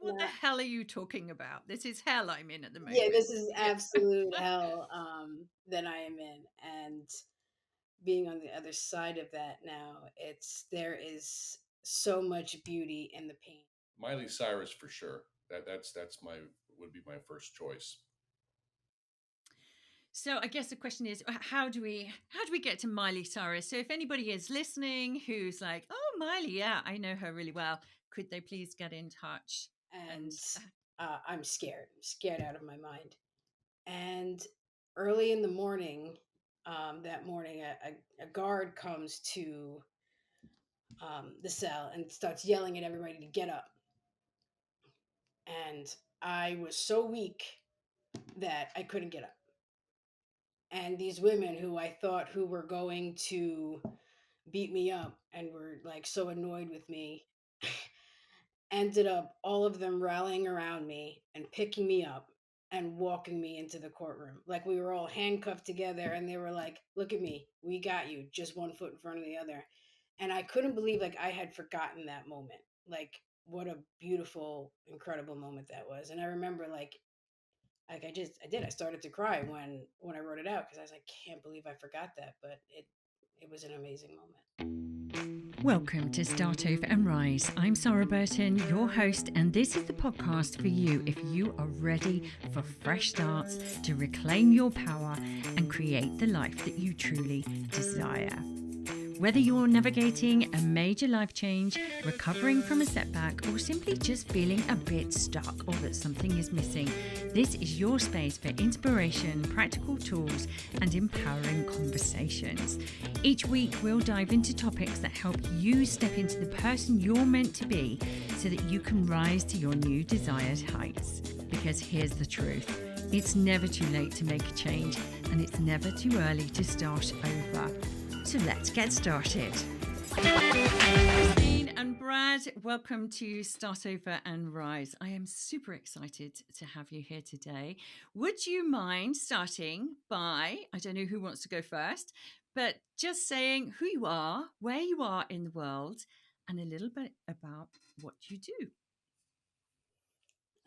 what the not. hell are you talking about? This is hell I'm in at the Yeah, moment. this is Yeah. absolute hell that I am in, and being on the other side of that now, there is so much beauty in the pain. Miley Cyrus for sure. That's my would be my first choice. So I guess the question is, how do we get to Miley Cyrus? So if anybody is listening who's like, oh, Miley, yeah, I know her really well, could they please get in touch? And And I'm scared out of my mind. And early in the morning, that morning, a guard comes to the cell and starts yelling at everybody to get up. And I was so weak that I couldn't get up. And these women who I thought who were going to beat me up and were like so annoyed with me ended up all of them rallying around me and picking me up and walking me into the courtroom. Like we were all handcuffed together and they were like, "Look at me. We got you. Just one foot in front of the other." And I couldn't believe like I had forgotten that moment. Like what a beautiful, incredible moment that was. And I remember like I started to cry when I wrote it out because I was like, can't believe I forgot that, but it was an amazing moment. welcome to Start Over and Rise. I'm Sarah Burton, your host, and this is the podcast for you if you are ready for fresh starts to reclaim your power and create the life that you truly desire. Whether you're navigating a major life change, recovering from a setback, or simply just feeling a bit stuck or that something is missing, this is your space for inspiration, practical tools, and empowering conversations. Each week, we'll dive into topics that help you step into the person you're meant to be so that you can rise to your new desired heights. Because here's the truth. It's never too late to make a change, and it's never too early to start over. So let's get started. Christine and Brad, welcome to Start Over and Rise. I am super excited to have you here today. Would you mind starting by, I don't know who wants to go first, but just saying who you are, where you are in the world, and a little bit about what you do?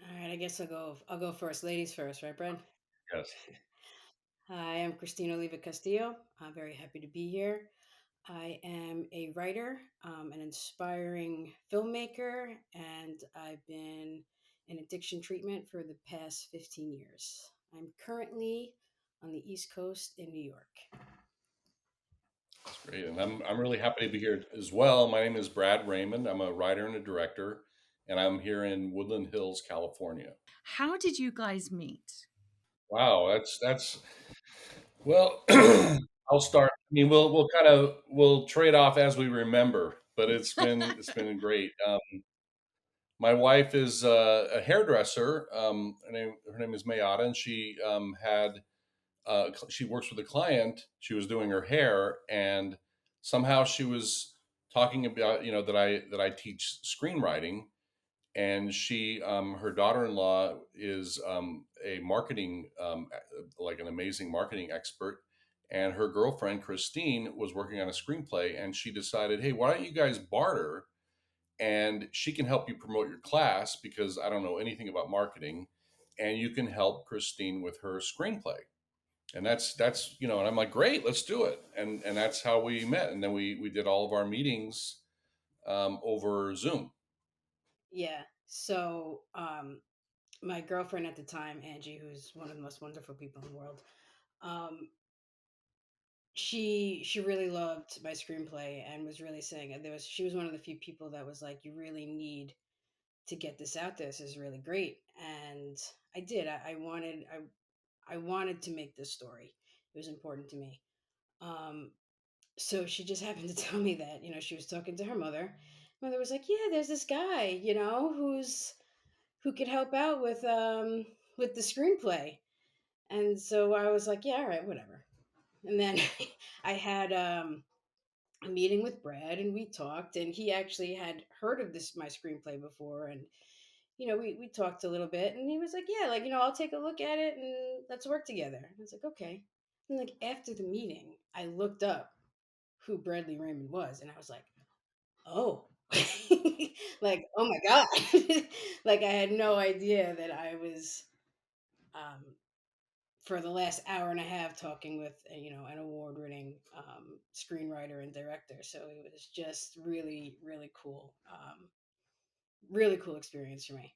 All right, I guess I'll go first. Ladies first, right, Brad? Yes. Hi, I'm Christina Olivia-Castillo. I'm very happy to be here. I am a writer, an inspiring filmmaker, and I've been in addiction treatment for the past 15 years. I'm currently on the East Coast in New York. That's great. And I'm really happy to be here as well. My name is Brad Raymond. I'm a writer and a director, and I'm here in Woodland Hills, California. How did you guys meet? Wow, that's well, I'll start. I mean, we'll trade off as we remember, but it's been great. My wife is a hairdresser. Her name is Mayada, and she works with a client. She was doing her hair, and somehow she was talking about that I teach screenwriting, and her daughter-in-law is a marketing like an amazing marketing expert, and her girlfriend Christine was working on a screenplay, and she decided, hey, why don't you guys barter, and she can help you promote your class because I don't know anything about marketing, and you can help Christine with her screenplay. And that's and I'm like, great, let's do it. And that's how we met, and then we did all of our meetings over Zoom. Yeah. So, my girlfriend at the time, Angie, who's one of the most wonderful people in the world, um, she really loved my screenplay and was really saying she was one of the few people that was like, you really need to get this out there. This is really great. And I did. I wanted to make this story. It was important to me. Um, so she just happened to tell me that, she was talking to her mother. Mother was like, yeah, there's this guy, who could help out with the screenplay. And so I was like, yeah, all right, whatever. And then I had a meeting with Brad and we talked, and he actually had heard of this my screenplay before, and we talked a little bit, and he was like, yeah, like, I'll take a look at it and let's work together. I was like, okay. And like after the meeting, I looked up who Bradley Raymond was, and I was like, oh. Like, oh my God. Like, I had no idea that I was, um, for the last hour and a half talking with, an award-winning screenwriter and director. So it was just really, really cool. Really cool experience for me.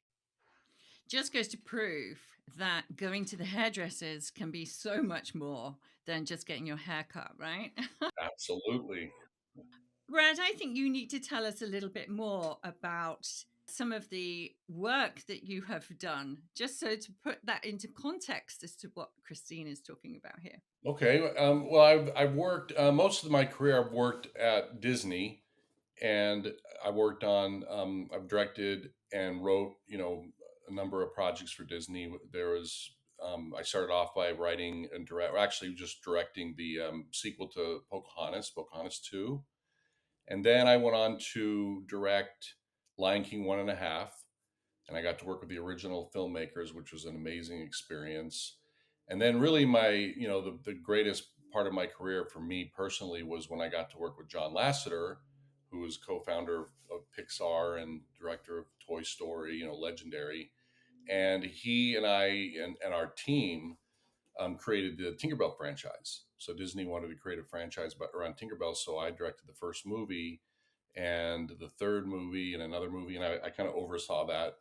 Just goes to prove that going to the hairdressers can be so much more than just getting your hair cut, right? Absolutely. Brad, I think you need to tell us a little bit more about some of the work that you have done, just so to put that into context as to what Christine is talking about here. Okay. Well, I've worked most of my career. I've worked at Disney, and I worked on. I've directed and wrote, a number of projects for Disney. There was. I started off by writing and actually just directing the sequel to Pocahontas 2, and then I went on to direct Lion King 1.5, and I got to work with the original filmmakers, which was an amazing experience. And then really the greatest part of my career for me personally was when I got to work with John Lasseter, who was co-founder of Pixar and director of Toy Story, legendary. And he and and our team created the Tinkerbell franchise. So Disney wanted to create a franchise around Tinkerbell. So I directed the first movie and the third movie and another movie, and I kind of oversaw that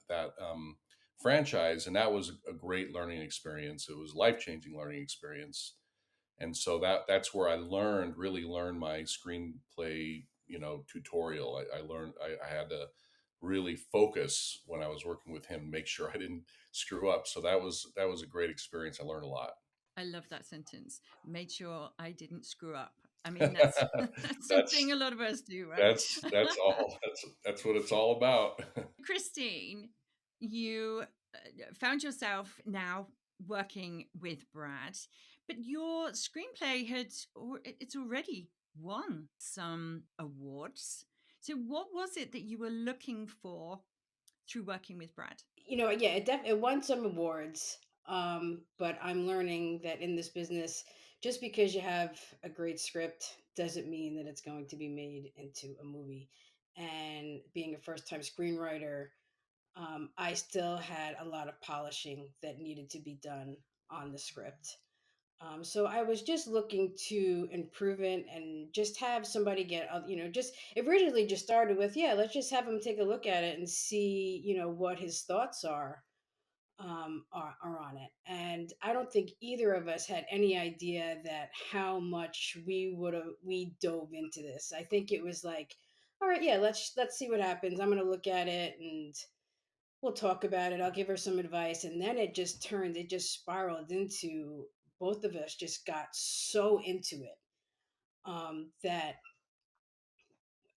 franchise, and that was a great learning experience. It was life changing learning experience, and so that's where I really learned my screenplay, tutorial. I learned I had to really focus when I was working with him, make sure I didn't screw up. So that was a great experience. I learned a lot. I love that sentence. Made sure I didn't screw up. I mean, that's that's something that's a lot of us do, right? that's all. That's what it's all about. Christine, you found yourself now working with Brad, but your screenplay it's already won some awards. So what was it that you were looking for through working with Brad? Yeah, it won some awards. But I'm learning that in this business, just because you have a great script doesn't mean that it's going to be made into a movie. And being a first time screenwriter, I still had a lot of polishing that needed to be done on the script. So I was just looking to improve it and just have somebody just it originally just started with, yeah, let's just have him take a look at it and see, what his thoughts are on it. And I don't think either of us had any idea that how much we dove into this. I think it was like, all right, yeah, let's see what happens. I'm gonna look at it and we'll talk about it. I'll give her some advice. And then it just spiraled into both of us just got so into it that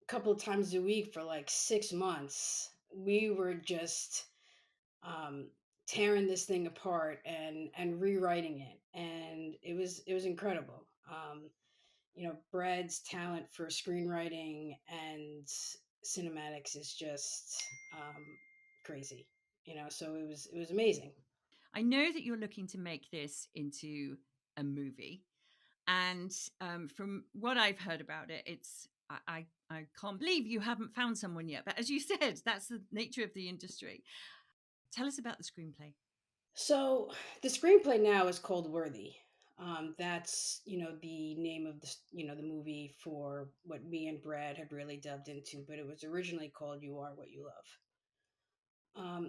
a couple of times a week for like 6 months, we were just um, tearing this thing apart and rewriting it. And it was incredible. Brad's talent for screenwriting and cinematics is just crazy. So it was amazing. I know that you're looking to make this into a movie. And from what I've heard about it, I can't believe you haven't found someone yet. But as you said, that's the nature of the industry. Tell us about the screenplay. So the screenplay now is called Worthy. That's the name of the movie for what me and Brad had really delved into, but it was originally called You Are What You Love.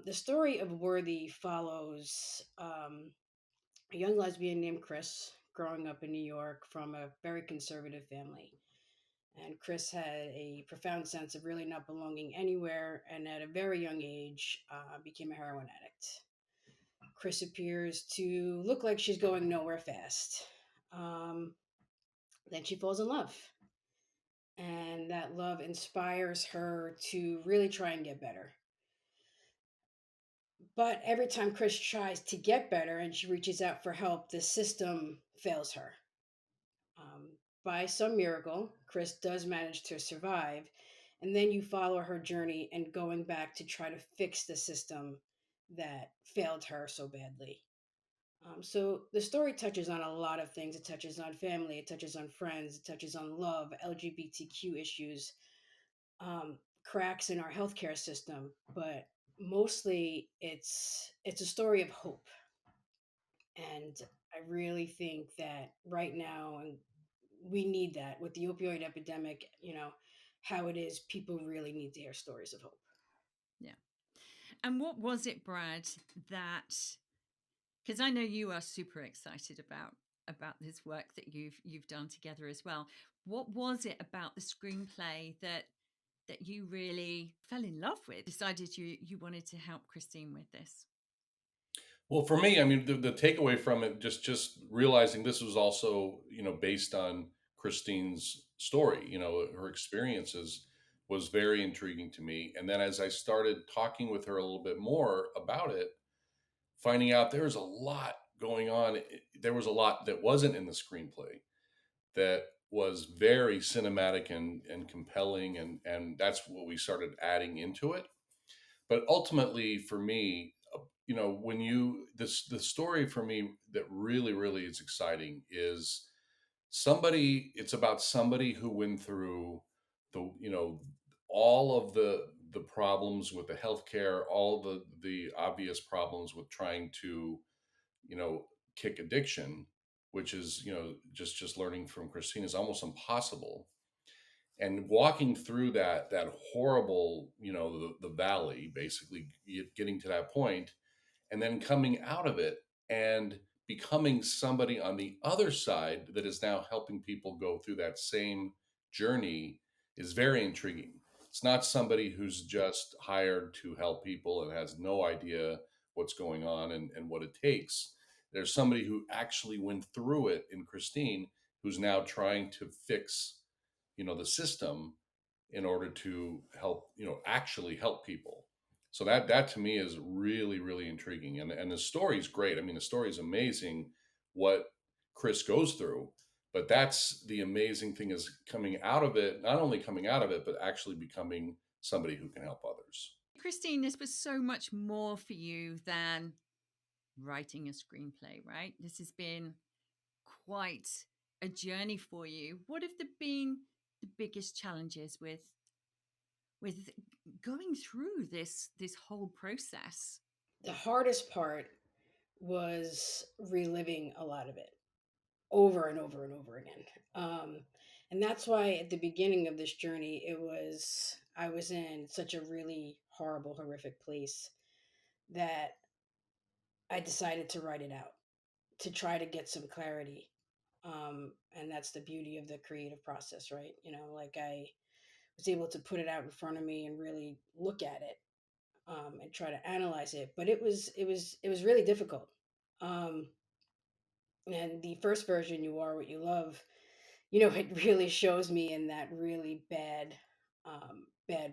The story of Worthy follows a young lesbian named Chris growing up in New York from a very conservative family. And Chris had a profound sense of really not belonging anywhere, and at a very young age, became a heroin addict. Chris appears to look like she's going nowhere fast. Um, then she falls in love, and that love inspires her to really try and get better. But every time Chris tries to get better and she reaches out for help, the system fails her. By some miracle, Chris does manage to survive, and then you follow her journey and going back to try to fix the system that failed her so badly. So the story touches on a lot of things. It touches on family, it touches on friends, it touches on love, LGBTQ issues. cracks in our healthcare system, but mostly it's a story of hope. And I really think that right now, and we need that with the opioid epidemic, how it is, people really need to hear stories of hope. Yeah. And what was it, Brad, that, because I know you are super excited about this work that you've done together as well. What was it about the screenplay that you really fell in love with? Decided you wanted to help Christine with this? Well, for me, I mean, the takeaway from it, just realizing this was also, based on Christine's story, her experiences, was very intriguing to me. And then as I started talking with her a little bit more about it, finding out there was a lot going on. There was a lot that wasn't in the screenplay that was very cinematic and compelling, and that's what we started adding into it. But ultimately, for me, when you this the story for me that really is exciting is somebody. It's about somebody who went through the all of the problems with the healthcare, all the obvious problems with trying to you know kick addiction, which is just learning from Christine is almost impossible. And walking through that horrible the valley, basically getting to that point, and then coming out of it and becoming somebody on the other side that is now helping people go through that same journey is very intriguing. It's not somebody who's just hired to help people and has no idea what's going on and what it takes. There's somebody who actually went through it in Christine, who's now trying to fix the system in order to help actually help people. So that to me is really intriguing, and the story's great. I mean, the story is amazing what Chris goes through, but that's the amazing thing, is coming out of it, not only coming out of it, but actually becoming somebody who can help others. Christine, this was so much more for you than writing a screenplay, right? This has been quite a journey for you. What have been the biggest challenges with going through this whole process? The hardest part was reliving a lot of it over and over and over again. Um, and that's why at the beginning of this journey, I was in such a really horrible, horrific place that I decided to write it out to try to get some clarity. And that's the beauty of the creative process, right? Like I was able to put it out in front of me and really look at it, and try to analyze it. But it was really difficult. Um, and the first version, "You Are What You Love," it really shows me in that really bad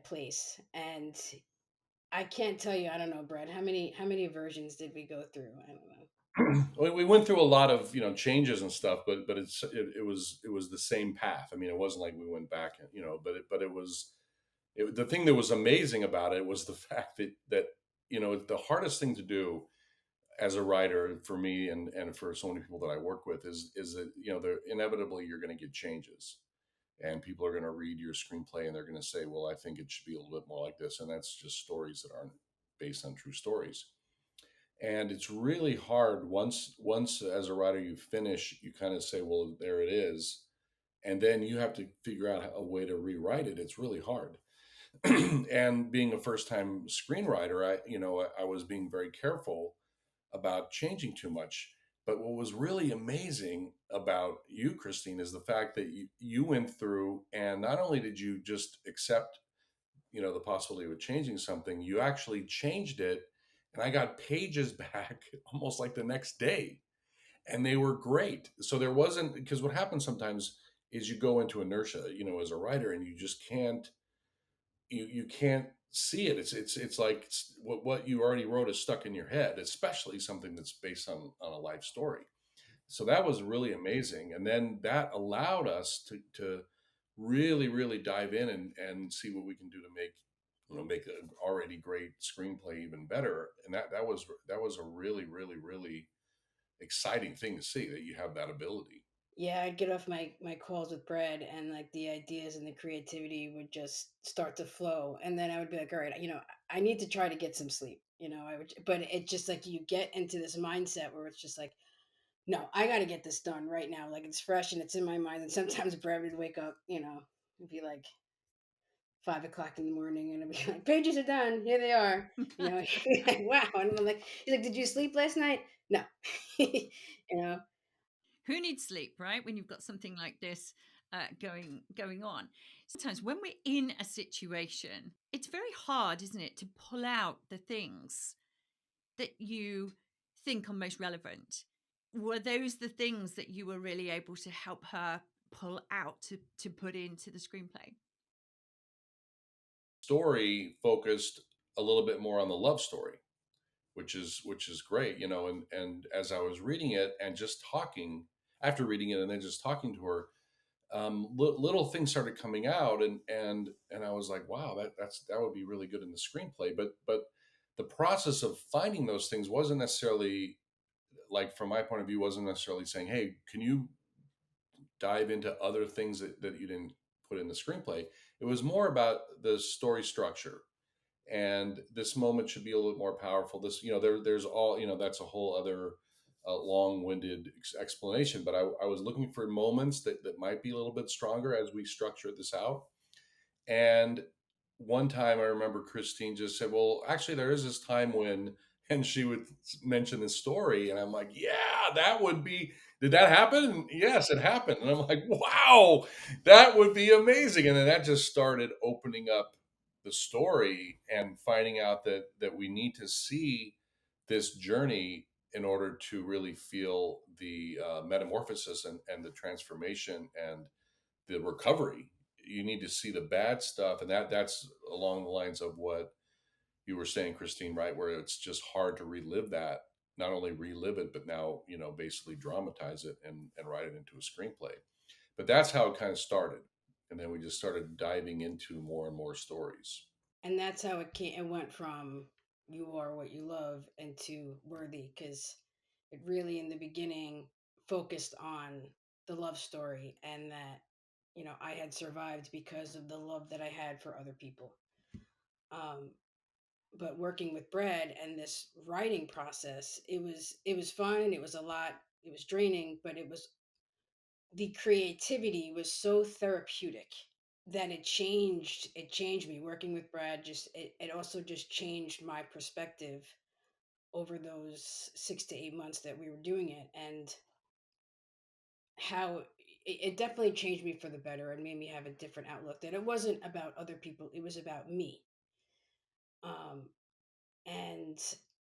place. And I can't tell you, I don't know, Brad, how many versions did we go through? I don't know. We went through a lot of changes and stuff, but it was the same path. I mean, it wasn't like we went back, but it was the thing that was amazing about it was the fact that the hardest thing to do as a writer for me and for so many people that I work with is that they're inevitably you're going to get changes, and people are going to read your screenplay and they're going to say, well, I think it should be a little bit more like this, and that's just stories that aren't based on true stories. And it's really hard once as a writer you finish, you kind of say, well, there it is, and then you have to figure out a way to rewrite it. It's really hard. And being a first time screenwriter, I was being very careful about changing too much. But what was really amazing about you, Christine, is the fact that you went through, and not only did you just accept, the possibility of changing something, you actually changed it. And I got pages back almost like the next day, and they were great. So there wasn't, because what happens sometimes is you go into inertia, as a writer, and you just can't see it. It's like what you already wrote is stuck in your head, especially something that's based on a life story. So that was really amazing, and then that allowed us to really dive in and see what we can do to make an already great screenplay even better. And that was a really exciting thing to see, that you have that ability. Yeah, I'd get off my calls with Brad, and like the ideas and the creativity would just start to flow, and then I would be like, all right, I need to try to get some sleep. I would, but it just like you get into this mindset where it's just like, no, I got to get this done right now. Like it's fresh and it's in my mind. And sometimes Brad would wake up, it'd be like 5 o'clock in the morning, and I'd be like, pages are done, here they are. He'd be like, wow, and I'm like, he's like, did you sleep last night? No, you know. Who needs sleep, right? When you've got something like this going on. Sometimes when we're in a situation, it's very hard, isn't it, to pull out the things that you think are most relevant. Were those the things that you were really able to help her pull out to put into the screenplay? Story focused a little bit more on the love story, which is great, and as I was reading it and just talking after reading it and then just talking to her, little things started coming out, and I was like, wow, that would be really good in the screenplay. But the process of finding those things wasn't necessarily, like, from my point of view, wasn't necessarily saying, hey, can you dive into other things that you didn't put in the screenplay. It was more about the story structure, and this moment should be a little more powerful. There's all, that's a whole other long-winded explanation, but I was looking for moments that might be a little bit stronger as we structure this out. And one time I remember Christine just said, well, actually, there is this time when, and she would mention this story. And I'm like, yeah, that would be, did that happen? And yes, it happened. And I'm like, wow, that would be amazing. And then that just started opening up the story and finding out that we need to see this journey in order to really feel the metamorphosis and the transformation and the recovery. You need to see the bad stuff, and that's along the lines of what you were saying, Christine, right? Where it's just hard to relive that. Not only relive it, but now, basically dramatize it and write it into a screenplay. But that's how it kind of started, and then we just started diving into more and more stories. And that's how it went from you are what you love into worthy, because it really in the beginning focused on the love story, and that I had survived because of the love that I had for other people. um, but working with Brad and this writing process, it was fun, it was a lot, it was draining, but the creativity was so therapeutic that it changed me. Working with Brad, just it also just changed my perspective over those 6 to 8 months that we were doing it, and how it definitely changed me for the better and made me have a different outlook, that it wasn't about other people, it was about me. um and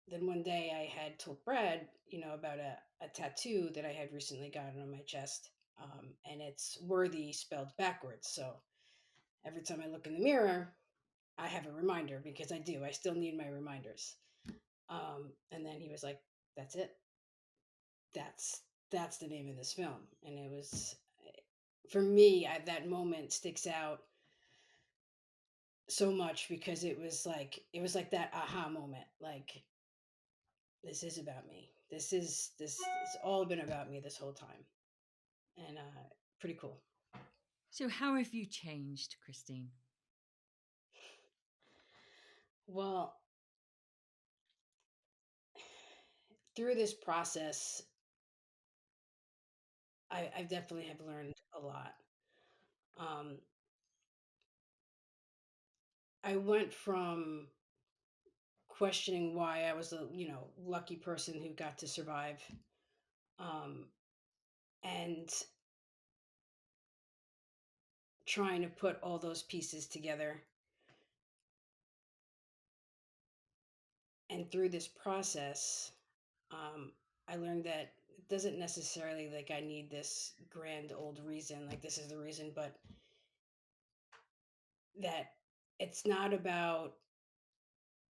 then one day I had told Brad, about a tattoo that I had recently gotten on my chest. And it's worthy spelled backwards, so every time I look in the mirror, I have a reminder, because I do. I still need my reminders. And then he was like, "That's it. That's the name of this film." And it was, for me, that moment sticks out so much, because it was like that aha moment. Like, this is about me. It's all been about me this whole time, and pretty cool. So, how have you changed, Christine? Well, through this process, I definitely have learned a lot. Um, I went from questioning why I was a lucky person who got to survive, um, and trying to put all those pieces together. And through this process, um, I learned that it doesn't necessarily, like, I need this grand old reason, like this is the reason, but that it's not about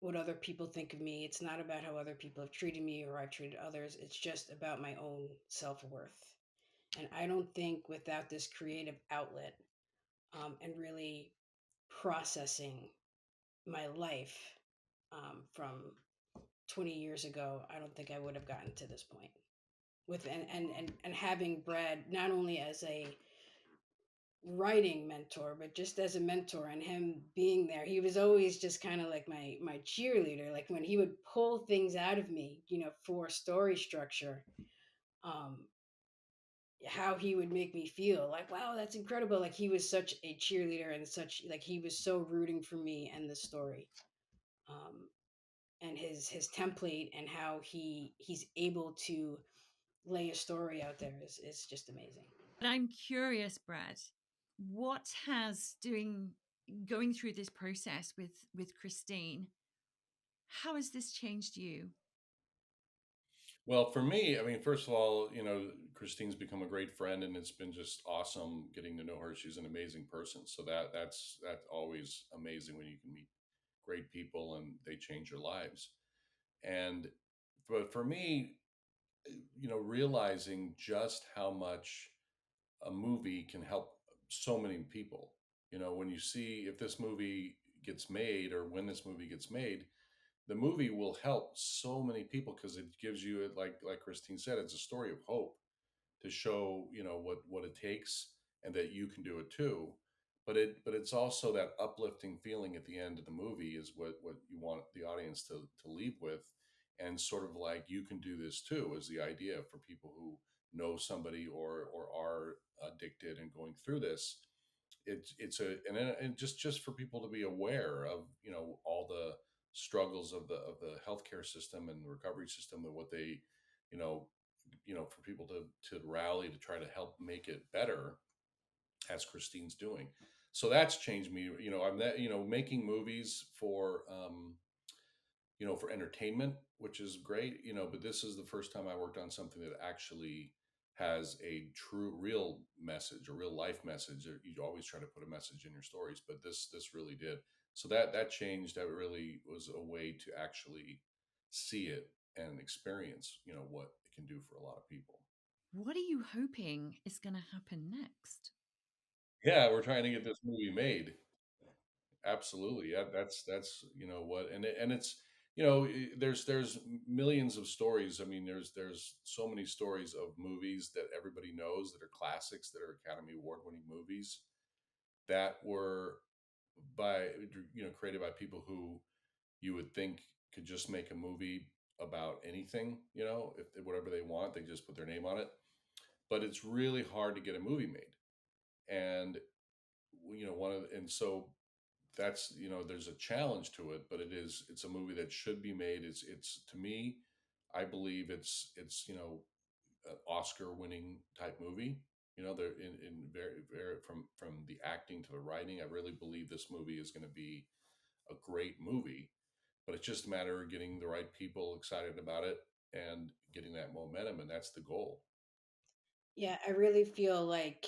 what other people think of me. It's not about how other people have treated me or I've treated others. It's just about my own self worth. And I don't think without this creative outlet, and really processing my life, from 20 years ago, I don't think I would have gotten to this point. with and having Brad not only as a writing mentor, but just as a mentor, and him being there. He was always just kind of like my cheerleader. Like when he would pull things out of me, for story structure, um, how he would make me feel like, wow, that's incredible. Like he was such a cheerleader, and such like he was so rooting for me and the story. Um, and his template and how he's able to lay a story out there is just amazing. But I'm curious, Brad, what has doing going through this process with Christine, how has this changed you? Well, for me, I mean, first of all, Christine's become a great friend, and it's been just awesome getting to know her. She's an amazing person, so that's always amazing when you can meet great people and they change your lives. And but for me, realizing just how much a movie can help so many people. When you see if this movie gets made or when this movie gets made, the movie will help so many people because it gives you, like Christine said, it's a story of hope to show what it takes and that you can do it too. But it's also that uplifting feeling at the end of the movie is what you want the audience to leave with, and sort of like you can do this too is the idea for people who know somebody or are addicted and going through this. And just for people to be aware of all the struggles of the healthcare system and the recovery system and what they you know for people to rally to try to help make it better, as Christine's doing. So that's changed me. I'm that making movies for entertainment, which is great. But this is the first time I worked on something that actually has a true, real message, a real life message. You always try to put a message in your stories, but this really did. So that changed. That really was a way to actually see it and experience, what it can do for a lot of people. What are you hoping is going to happen next? Yeah, we're trying to get this movie made. Absolutely. Yeah, that's what, and it's there's millions of stories. I mean, there's so many stories of movies that everybody knows that are classics, that are Academy Award winning movies that were by created by people who you would think could just make a movie about anything. If whatever they want, they just put their name on it. But it's really hard to get a movie made, and and so that's there's a challenge to it, but it's a movie that should be made. It's to me, I believe it's an Oscar winning type movie. They're in very very from the acting to the writing. I really believe this movie is going to be a great movie, but it's just a matter of getting the right people excited about it and getting that momentum, and that's the goal. Yeah, I really feel like,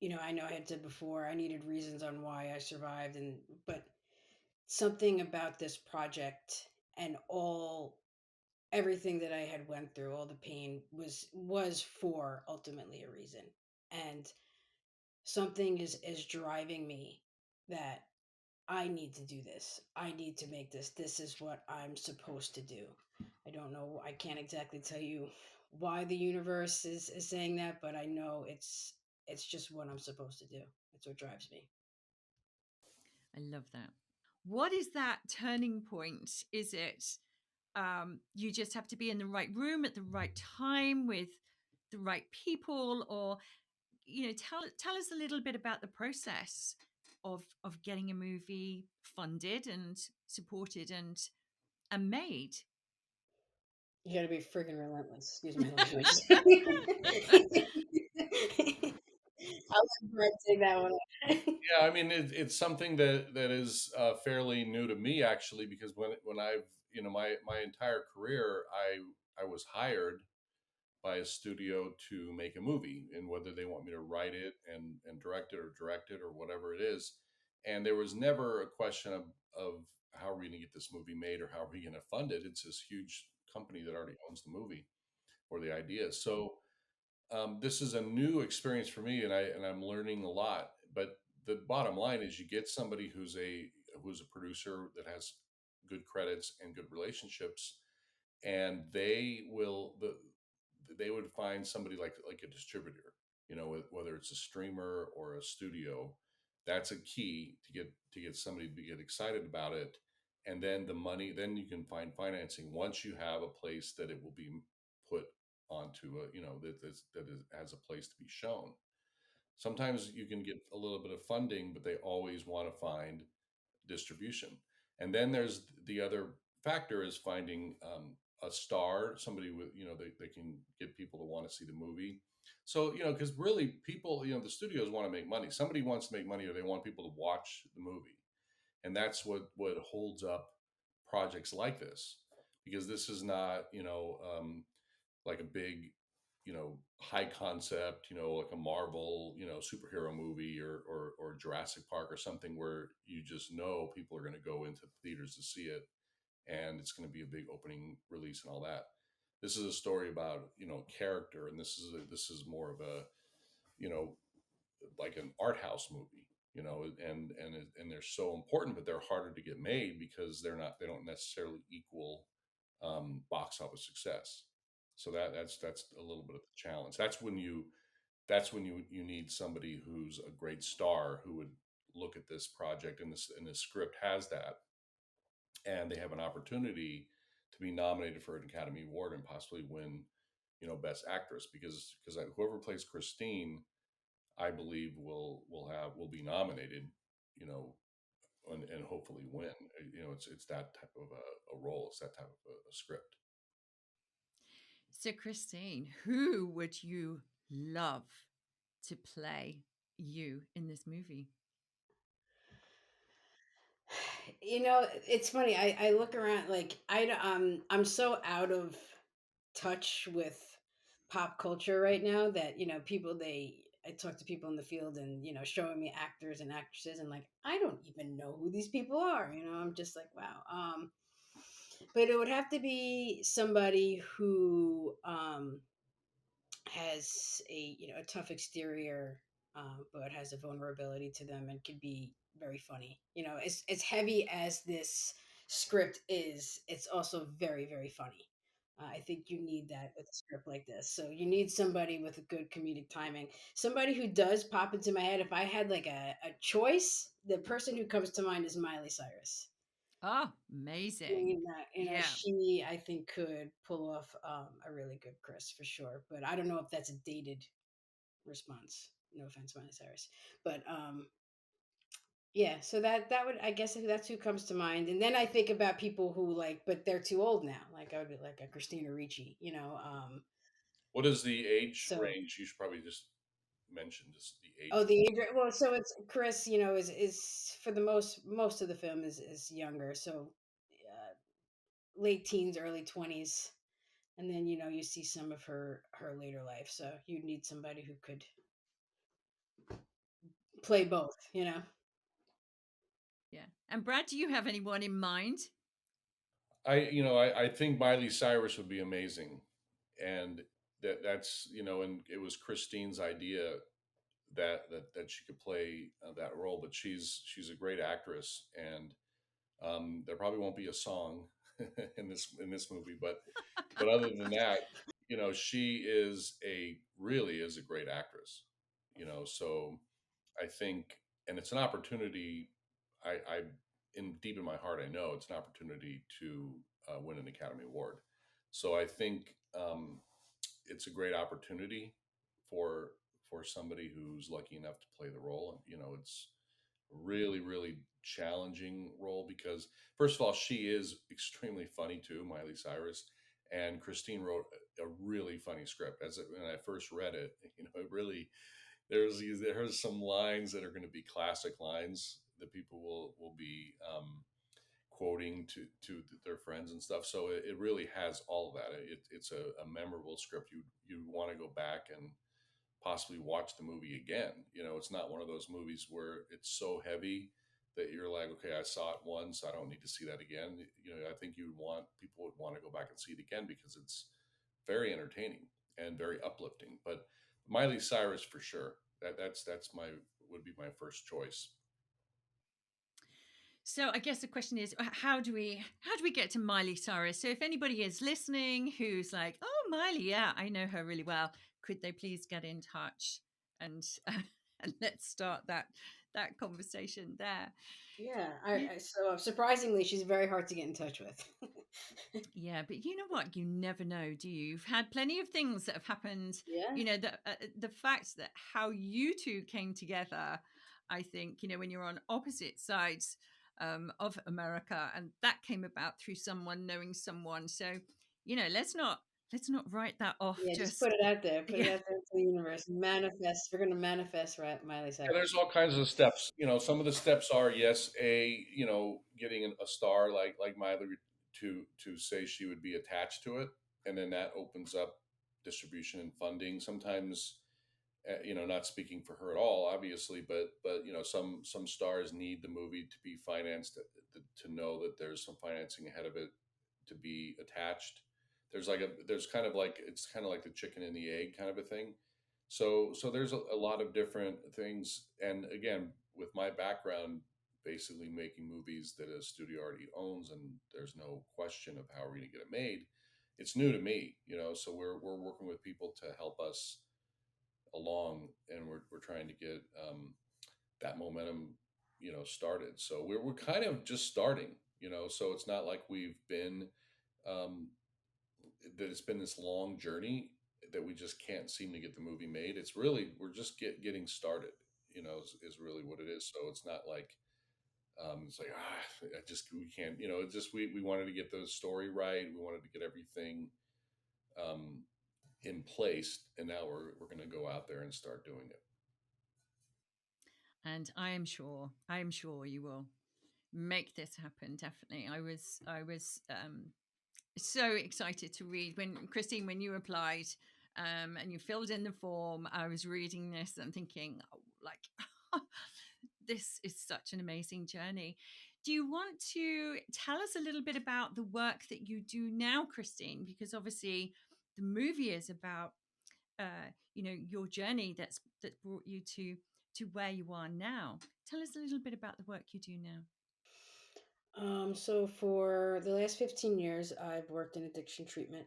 I know I had said before I needed reasons on why I survived, but something about this project and everything that I had went through, all the pain was for ultimately a reason. And something is driving me that I need to do this. I need to make this. This is what I'm supposed to do. I don't know. I can't exactly tell you why the universe is saying that, but I know it's just what I'm supposed to do. It's what drives me. I love that. What is that turning point? Is it you just have to be in the right room at the right time with the right people, or tell us a little bit about the process of getting a movie funded and supported and made. You got to be friggin' relentless. Excuse my language. I'll let Brett take that one. Yeah, I mean, it's something that is fairly new to me, actually, because when I've my entire career, I was hired by a studio to make a movie, and whether they want me to write it and direct it or whatever it is, and there was never a question of how are we going to get this movie made or how are we going to fund it. It's this huge company that already owns the movie or the idea. So this is a new experience for me, and I'm learning a lot. But the bottom line is, you get somebody who's a producer that has good credits and good relationships, and they would find somebody like a distributor, whether it's a streamer or a studio. That's a key to get somebody to get excited about it. And then the money, then you can find financing once you have a place that it will be put onto a, has a place to be shown. Sometimes you can get a little bit of funding, but they always want to find distribution. And then there's the other factor is finding a star, somebody with, they can get people to want to see the movie. So, because really people, the studios want to make money. Somebody wants to make money or they want people to watch the movie. And that's what holds up projects like this, because this is not, like a big, high concept, like a Marvel, superhero movie or Jurassic Park or something where you just know people are going to go into theaters to see it and it's going to be a big opening release and all that. This is a story about, character, and this is more of a, you know, like an art house movie, and they're so important, but they're harder to get made because they don't necessarily equal box office success. So that's a little bit of the challenge. That's when you need somebody who's a great star who would look at this project, and this script has that, and they have an opportunity to be nominated for an Academy Award and possibly win, Best Actress, because whoever plays Christine, I believe will be nominated, you know, and hopefully win. It's that type of a role. It's that type of a script. So, Christine, who would you love to play you in this movie? It's funny. I look around like I'm so out of touch with pop culture right now that people they I talk to people in the field and showing me actors and actresses and like I don't even know who these people are. I'm just like wow. But it would have to be somebody who has a tough exterior, but has a vulnerability to them and can be very funny. As heavy as this script is, it's also very very funny. I think you need that with a script like this. So you need somebody with a good comedic timing, somebody who does pop into my head. If I had like a choice, the person who comes to mind is Miley Cyrus. Oh, amazing. Doing that, Yeah. she I think could pull off a really good Chris for sure. But I don't know if that's a dated response. No offense, Miley Cyrus, but yeah. So that would I guess if that's who comes to mind, and then I think about people who like, but they're too old now. Like I would be like a Christina Ricci, What is the age So range? You should probably just mention just the age. oh, the age well, so it's Chris. Is for the most of the film is younger, so late teens, early 20s, and then you see some of her later life. So you need somebody who could play both. Yeah. And Brad, do you have anyone in mind? I think Miley Cyrus would be amazing, and and it was Christine's idea that she could play that role, but she's a great actress, and there probably won't be a song in this movie, but other than that, she really is a great actress, so I think, and it's an opportunity. I in deep in my heart, I know it's an opportunity to win an Academy Award. So I think it's a great opportunity for somebody who's lucky enough to play the role. And it's a really, really challenging role because, first of all, she is extremely funny too, Miley Cyrus, and Christine wrote a really funny script. When I first read it, it really there's some lines that are going to be classic lines that people will be quoting to their friends and stuff. So it really has all of that. It's a memorable script. You want to go back and possibly watch the movie again. It's not one of those movies where it's so heavy that you're like, okay, I saw it once, I don't need to see that again. I think people would want to go back and see it again because it's very entertaining and very uplifting. But Miley Cyrus for sure. That's my would be my first choice. So I guess the question is, how do we get to Miley Cyrus? So if anybody is listening who's like, oh, Miley, yeah, I know her really well, could they please get in touch and and let's start that conversation there. Yeah, You, so surprisingly, she's very hard to get in touch with. yeah, but you know what? You never know, do you? You've had plenty of things that have happened. Yeah. The fact that how you two came together, I think, when you're on opposite sides of America, and that came about through someone knowing someone. So, let's not write that off. Yeah, just put Just it out there. Put it yeah, out there into the universe. Manifest. We're gonna manifest, right, Miley And there's Cyrus. all kinds of steps. Some of the steps are, yes, getting a star like Miley to say she would be attached to it, and then that opens up distribution and funding. Sometimes, not speaking for her at all, obviously, but some stars need the movie to be financed to know that there's some financing ahead of it to be attached. There's kind of like it's kind of like the chicken and the egg kind of a thing. So there's a lot of different things, and again, with my background, basically making movies that a studio already owns, and there's no question of how we're going to get it made. It's new to me, so we're working with people to help us along, and we're trying to get that momentum, started. So we're kind of just starting, so it's not like we've been um, that it's been this long journey that we just can't seem to get the movie made. It's really we're just getting started, is really what it is. So it's not like it's like I just we can't, it's just we wanted to get the story right. We wanted to get everything um, in place, and now we're going to go out there and start doing it. and I am sure you will make this happen. Definitely, I was so excited to read when Christine, when you applied and you filled in the form. I was reading this and thinking, oh, like, this is such an amazing journey. Do you want to tell us a little bit about the work that you do now, Christine? Because obviously, the movie is about your journey that's brought you to where you are now. Tell us a little bit about the work you do now. So for the last 15 years, I've worked in addiction treatment.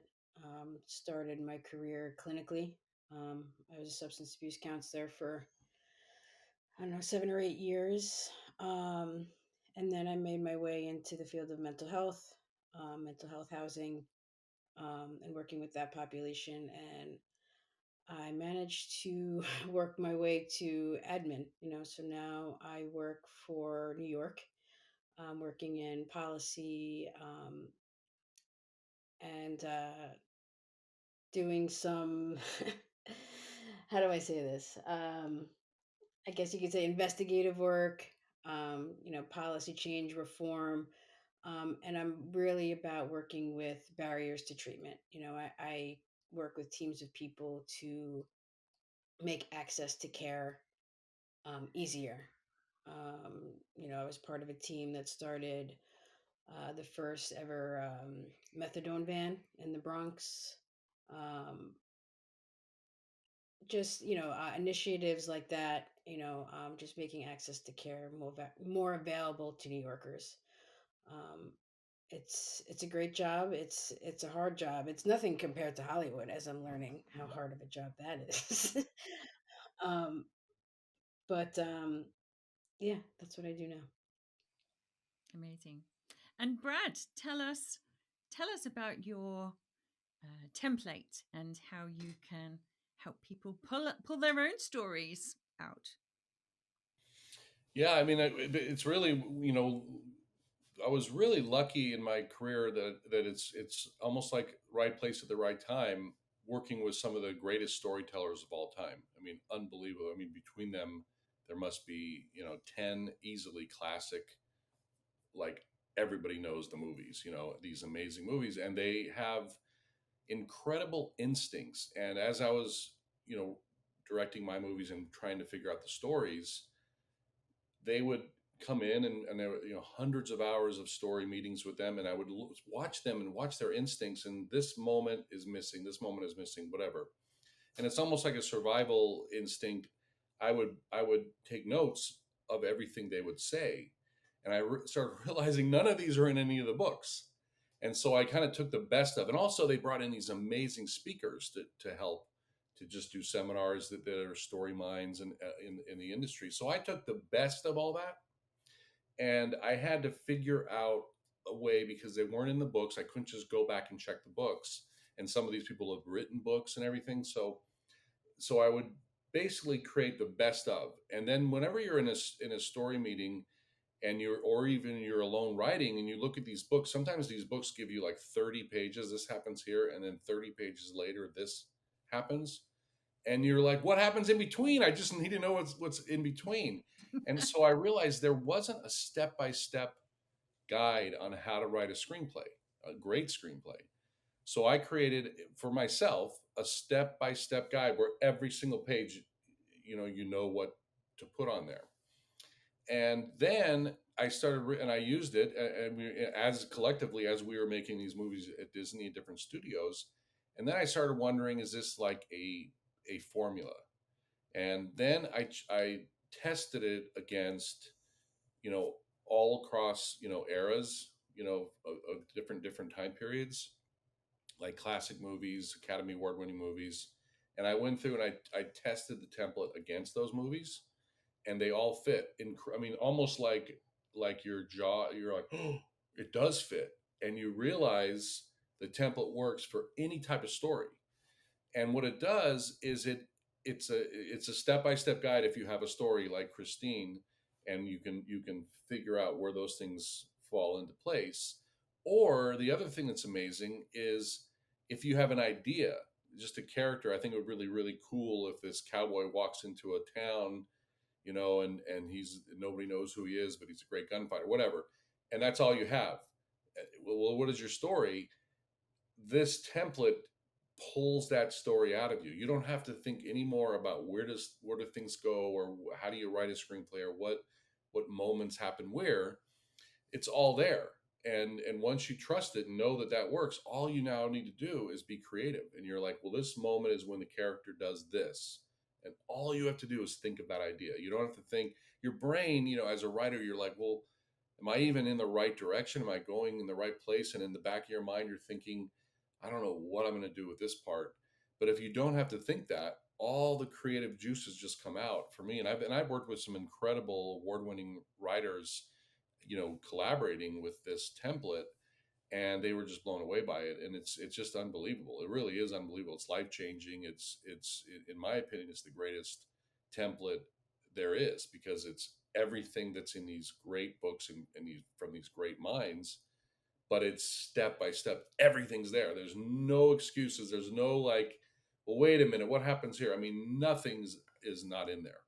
Started my career clinically. I was a substance abuse counselor for, I don't know, 7 or 8 years. Um, and then I made my way into the field of mental health housing, and working with that population. And I managed to work my way to admin, so now I work for New York, working in policy, and doing some, how do I say this? I guess you could say investigative work, policy change, reform. And I'm really about working with barriers to treatment. I work with teams of people to make access to care easier. I was part of a team that started the first ever methadone van in the Bronx. Um, just initiatives like that. Just making access to care more available to New Yorkers. Um, it's a great job. It's a hard job. It's nothing compared to Hollywood, as I'm learning how hard of a job that is. um, but yeah, that's what I do now. Amazing. And Brad, tell us about your template and how you can help people pull their own stories out. Yeah, I mean, it's really, I was really lucky in my career that it's almost like right place at the right time, working with some of the greatest storytellers of all time. I mean, unbelievable. I mean, between them, there must be 10 easily classic, like everybody knows the movies. These amazing movies, and they have incredible instincts. And as I was, directing my movies and trying to figure out the stories, they would come in, and there were hundreds of hours of story meetings with them, and I would watch them and watch their instincts, and this moment is missing, this moment is missing, whatever. And it's almost like a survival instinct. I would take notes of everything they would say, and started realizing none of these are in any of the books. And so I kind of took the best of, and also they brought in these amazing speakers to help to just do seminars that are story minds and in the industry. So I took the best of all that, and I had to figure out a way, because they weren't in the books. I couldn't just go back and check the books, and some of these people have written books and everything. So I would basically create the best of, and then whenever you're in a story meeting, and or even you're alone writing and you look at these books, sometimes these books give you like 30 pages, this happens here, and then 30 pages later this happens, and you're like, what happens in between? I just need to know what's in between. And so I realized there wasn't a step-by-step guide on how to write a screenplay, a great screenplay. So I created for myself a step-by-step guide where every single page, you know what to put on there. And then I started, and I used it, and we, as collectively, as we were making these movies at Disney, different studios. And then I started wondering, is this like a formula? And then I tested it against, you know, all across, eras, of different time periods, like classic movies, Academy Award winning movies. And I went through and I tested the template against those movies, and they all fit. I mean, almost like your jaw. You're like, oh, it does fit, and you realize the template works for any type of story. And what it does is it's a step by step guide if you have a story like Christine, and you can figure out where those things fall into place. Or the other thing that's amazing is if you have an idea, just a character. I think it would really cool if this cowboy walks into a town, and he's nobody knows who he is, but he's a great gunfighter, whatever, and that's all you have. Well, what is your story? This template pulls that story out of you. You don't have to think anymore about where do things go, or how do you write a screenplay, or what moments happen where. It's all there. And once you trust it and know that that works, all you now need to do is be creative. And you're like, well, this moment is when the character does this, and all you have to do is think of that idea. You don't have to think. Your brain, as a writer, you're like, well, am I even in the right direction? Am I going in the right place? And in the back of your mind, you're thinking, I don't know what I'm going to do with this part. But if you don't have to think that, all the creative juices just come out for me. And I've worked with some incredible award-winning writers, collaborating with this template, and they were just blown away by it. And it's just unbelievable. It really is unbelievable. It's life changing. It's in my opinion, it's the greatest template there is, because it's everything that's in these great books, and these from these great minds, but it's step by step. Everything's there. There's no excuses. There's no like, well, wait a minute, what happens here? I mean, nothing's is not in there.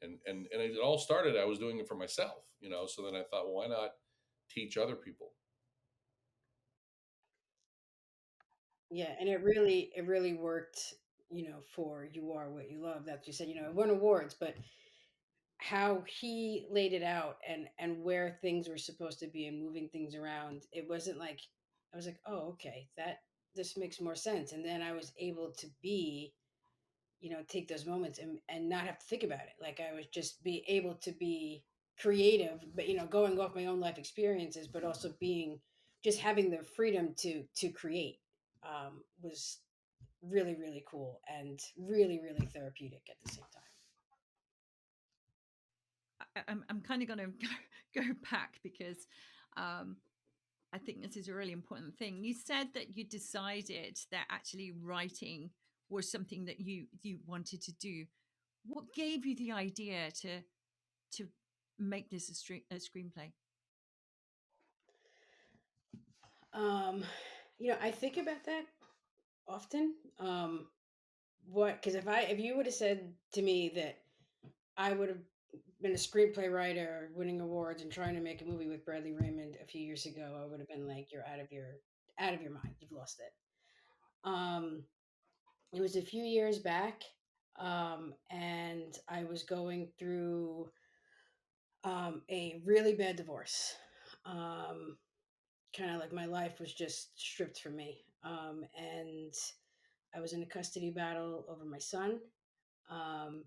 And it all started, I was doing it for myself, so then I thought, well, why not teach other people? Yeah, and it really worked, for You Are What You Love. That you said, it won awards, but how he laid it out, and where things were supposed to be and moving things around, it wasn't like I was like, oh, okay, that this makes more sense. And then I was able to take those moments and not have to think about it. Like I was just be able to be creative, but going off my own life experiences, but also being just having the freedom to create, was really, really cool and really, really therapeutic at the same time. I'm kind of going to go back because um, I think this is a really important thing. You said that you decided that actually writing was something that you wanted to do. What gave you the idea to make this a screenplay? Um, I think about that often. What? Because if you would have said to me that I would have been a screenplay writer, winning awards, and trying to make a movie with Bradley Raymond a few years ago, I would have been like, "You're out of your mind. You've lost it." It was a few years back, and I was going through a really bad divorce. Um, kind of like my life was just stripped from me, and I was in a custody battle over my son, um,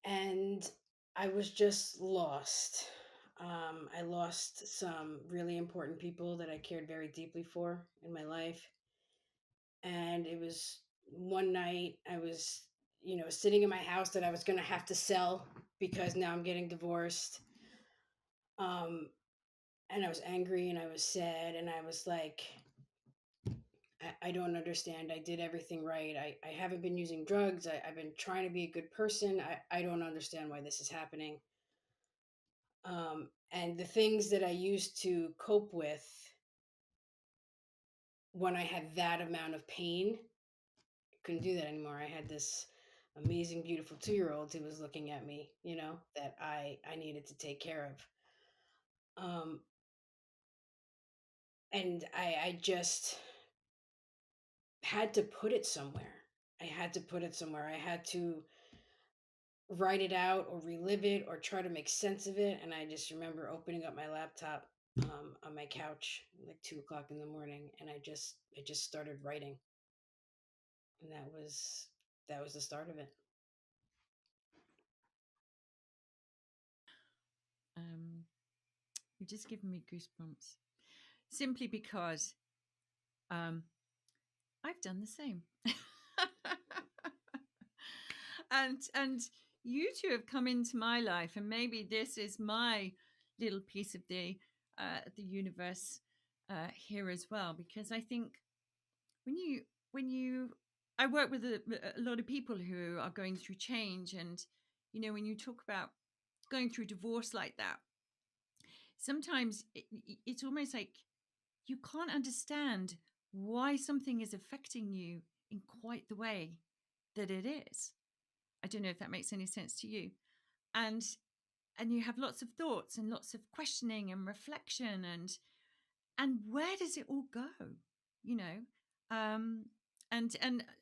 and I was just lost. I lost some really important people that I cared very deeply for in my life. And it was one night I was, sitting in my house that I was going to have to sell because now I'm getting divorced. Um, and I was angry and I was sad and I was like, I don't understand. I did everything right. I haven't been using drugs. I've been trying to be a good person. I don't understand why this is happening. And the things that I used to cope with when I had that amount of pain, I couldn't do that anymore. I had this amazing, beautiful 2-year old who was looking at me, that I needed to take care of. And I just had to put it somewhere. I had to put it somewhere. I had to write it out or relive it or try to make sense of it. And I just remember opening up my laptop on my couch like 2 o'clock in the morning, and I just started writing, and that was the start of it. Um, you've just given me goosebumps simply because um, I've done the same. And you two have come into my life, and maybe this is my little piece of the universe here as well, because I think when you I work with a lot of people who are going through change, and when you talk about going through divorce like that, sometimes it's almost like you can't understand why something is affecting you in quite the way that it is. I don't know if that makes any sense to you. And and you have lots of thoughts and lots of questioning and reflection, and where does it all go, you know um and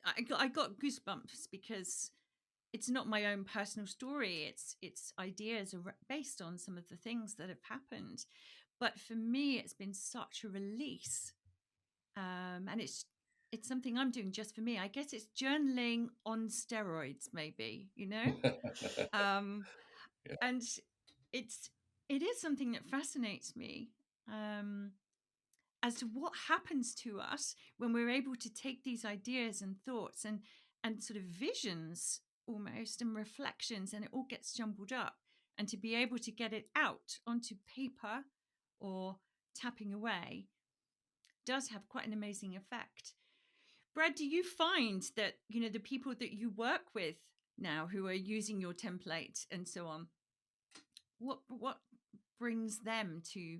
I got goosebumps because it's not my own personal story. It's ideas based on some of the things that have happened, but for me it's been such a release. And it's something I'm doing just for me. I guess it's journaling on steroids, maybe, um Yeah. and it is something that fascinates me, um as to what happens to us when we're able to take these ideas and thoughts and sort of visions almost, and reflections, and it all gets jumbled up, and to be able to get it out onto paper or tapping away does have quite an amazing effect. Brad, do you find that the people that you work with now who are using your template and so on, what brings them to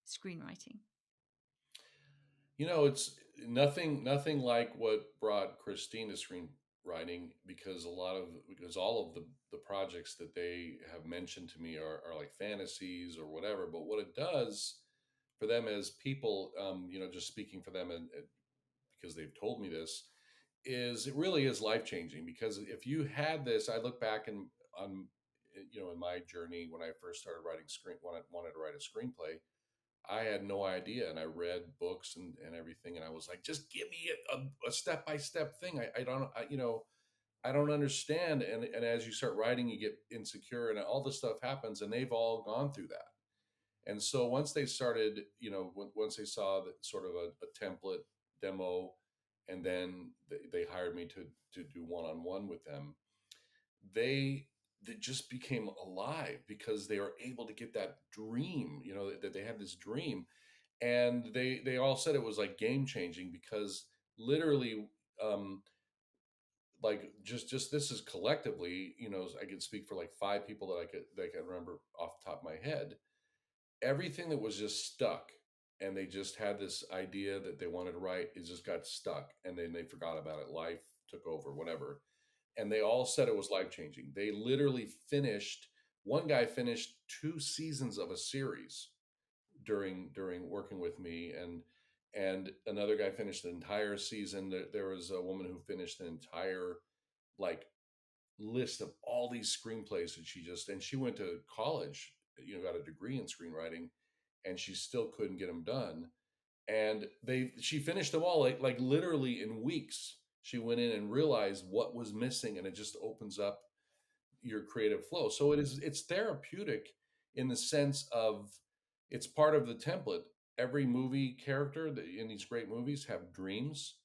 screenwriting? It's nothing like what brought Christine to screenwriting, because all of the projects that they have mentioned to me are like fantasies or whatever. But what it does for them as people, just speaking for them, and because they've told me this, is it really is life changing. Because if you had this, I look back and on in my journey when I first started writing when I wanted to write a screenplay, I had no idea, and I read books and everything, and I was like, just give me a step by step thing. I don't understand. And as you start writing, you get insecure, and all this stuff happens, and they've all gone through that. And so once they started, once they saw that sort of a template demo, and then they hired me to do one on one with them, they they just became alive because they were able to get that dream, that they had this dream. And they all said it was like game changing, because literally, um like just this is collectively, I could speak for like five people that I can remember off the top of my head. Everything that was just stuck, and they just had this idea that they wanted to write, it just got stuck, and then they forgot about it. Life took over, whatever. And they all said it was life changing. They literally finished, one guy finished 2 seasons of a series during working with me, and another guy finished the entire season. There was a woman who finished an entire, like, list of all these screenplays that she went to college, got a degree in screenwriting, and she still couldn't get them done. And she finished them all, like literally in weeks. She went in and realized what was missing, and it just opens up your creative flow. So it's therapeutic in the sense of it's part of the template. Every movie character in these great movies have dreams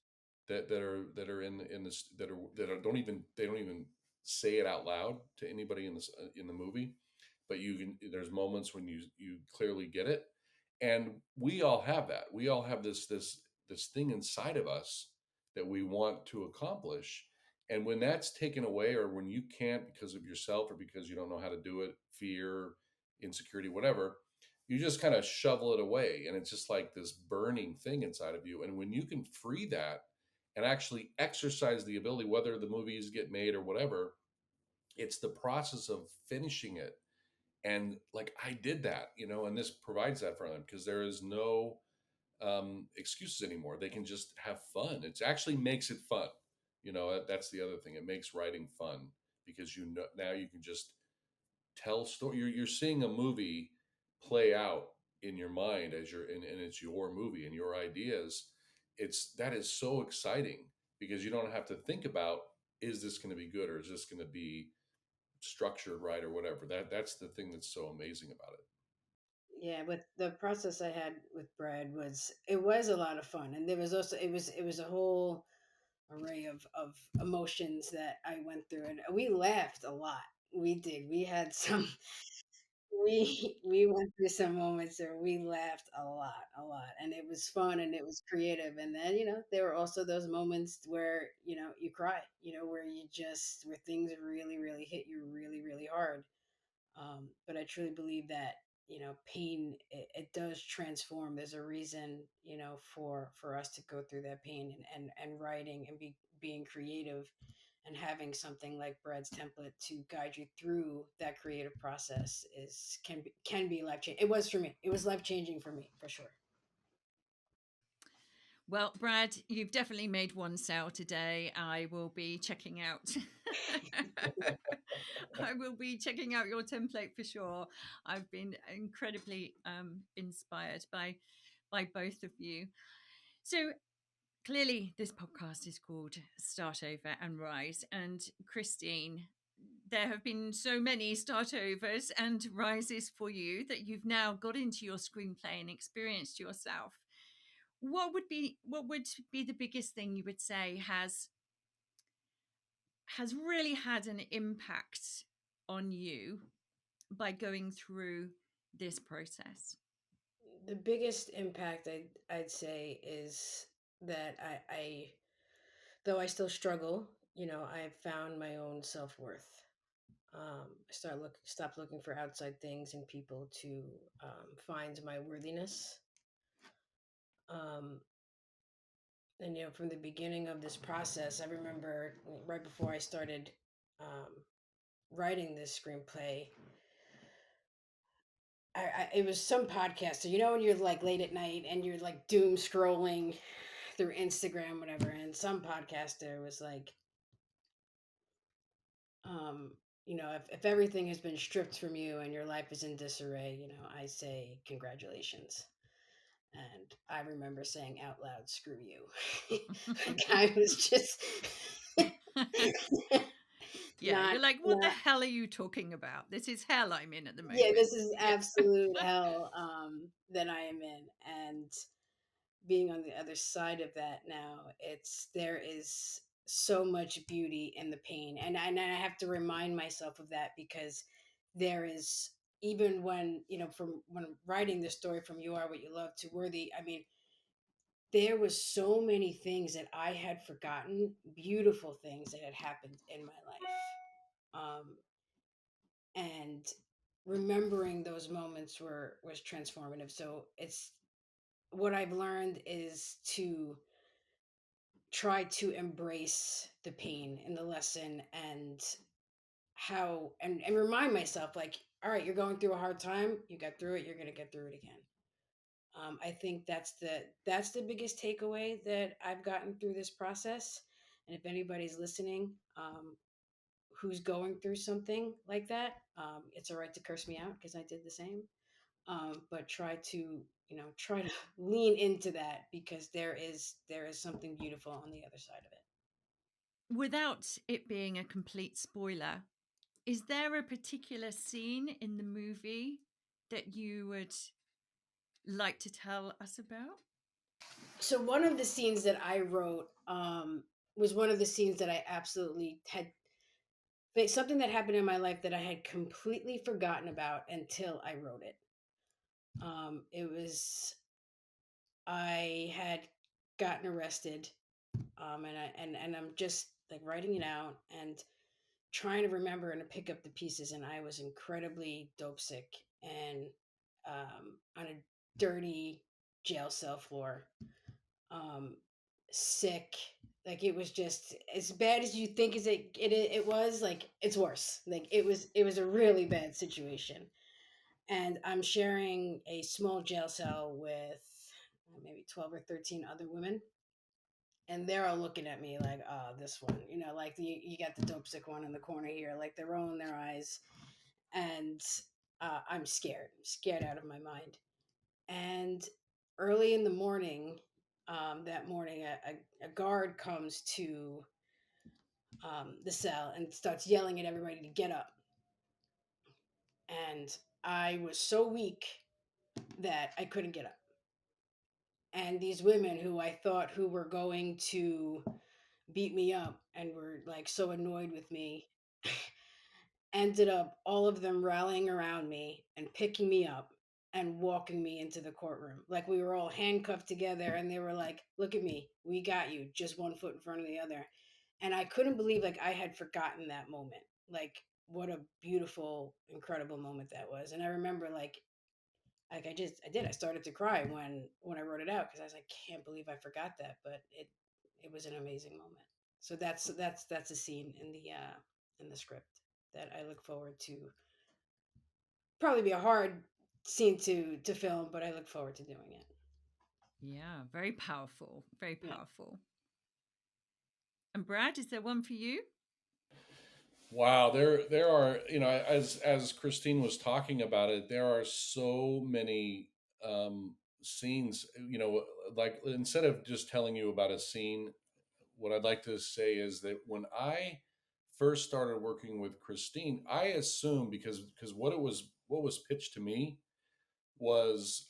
that are in this that are don't even say it out loud to anybody in the movie, but you can. There's moments when you clearly get it, and we all have that. We all have this thing inside of us that we want to accomplish, and when that's taken away, or when you can't because of yourself or because you don't know how to do it, fear, insecurity, whatever, you just kind of shovel it away, and it's just like this burning thing inside of you. And when you can free that and actually exercise the ability, whether the movies get made or whatever, it's the process of finishing it. And like I did that, and this provides that for them because there is no excuses anymore. They can just have fun. It actually makes it fun. That's the other thing. It makes writing fun because now you can just tell story. You're seeing a movie play out in your mind as and it's your movie and your ideas. That is so exciting because you don't have to think about, is this going to be good or is this going to be structured right or whatever. That's the thing that's so amazing about it. Yeah, with the process I had with bread it was a lot of fun, and there was also it was a whole array of emotions that I went through, and we laughed a lot. We did. We had some we went through some moments where we laughed a lot, and it was fun and it was creative. And then there were also those moments where you cry, where you just where things really really hit you really really hard. But I truly believe that pain it does transform. There's a reason for us to go through that pain, and writing and being creative and having something like Brad's template to guide you through that creative process is can be life changing. It was for me. It was life changing for me for sure. Well, Brad, you've definitely made one sale today. I will be checking out. I will be checking out your template for sure. I've been incredibly inspired by both of you. So clearly, this podcast is called Start Over and Rise. And Christine, there have been so many start overs and rises for you that you've now got into your screenplay and experienced yourself. What would be the biggest thing you would say has really had an impact on you by going through this process? The biggest impact I'd say is that I though I still struggle, I found my own self worth. Stop looking for outside things and people to find my worthiness. Um, and from the beginning of this process, I remember right before I started um, writing this screenplay, it was some podcast. So when you're like late at night and you're like doom scrolling through Instagram, whatever, and some podcaster was like, um, if everything has been stripped from you and your life is in disarray, I say congratulations. And I remember saying out loud, "Screw you." Like I was just Yeah, not you're like, what the not. hell are you talking about? This is hell I'm in at the Yeah, moment. this is Yeah. absolute hell that I am in, and being on the other side of that now, there is so much beauty in the pain, and I have to remind myself of that because there is, even when from when writing the story from You Are What You Love to Worthy, I mean, there was so many things that I had forgotten, beautiful things that had happened in my life, and remembering those moments was transformative. So it's what I've learned is to try to embrace the pain and the lesson, and and remind myself, like, all right, you're going through a hard time, you got through it, you're going to get through it again. I think that's the biggest takeaway that I've gotten through this process. And if anybody's listening, who's going through something like that, it's all right to curse me out because I did the same. But try to lean into that because there is something beautiful on the other side of it. Without it being a complete spoiler, is there a particular scene in the movie that you would like to tell us about? So one of the scenes that I wrote was one of the scenes that I absolutely had something that happened in my life that I had completely forgotten about until I wrote it. It was I had gotten arrested, and I'm just like writing it out and trying to remember and to pick up the pieces, and I was incredibly dope sick and on a dirty jail cell floor, um, sick. Like it was just as bad as you think as it was. Like it's worse. Like it was a really bad situation, and I'm sharing a small jail cell with maybe 12 or 13 other women, and they're all looking at me like, oh, this one, like you got the dope sick one in the corner here, like they're rolling their eyes, and I'm scared out of my mind. And early in the morning, that morning, a guard comes to the cell and starts yelling at everybody to get up. And I was so weak that I couldn't get up. And these women who I thought who were going to beat me up and were like so annoyed with me ended up all of them rallying around me and picking me up and walking me into the courtroom. Like we were all handcuffed together and they were like, "Look at me. We got you. Just one foot in front of the other." And I couldn't believe like I had forgotten that moment. Like what a beautiful, incredible moment that was. And I remember like I started to cry when I wrote it out because I was like, can't believe I forgot that, but it was an amazing moment. So that's a scene in the script that I look forward to. Probably be a hard scene to film, but I look forward to doing it. Yeah, very powerful. Very Yeah. powerful. And Brad, is there one for you? Wow, there are, as Christine was talking about it, there are so many scenes, like instead of just telling you about a scene, what I'd like to say is that when I first started working with Christine, I assumed because what was pitched to me was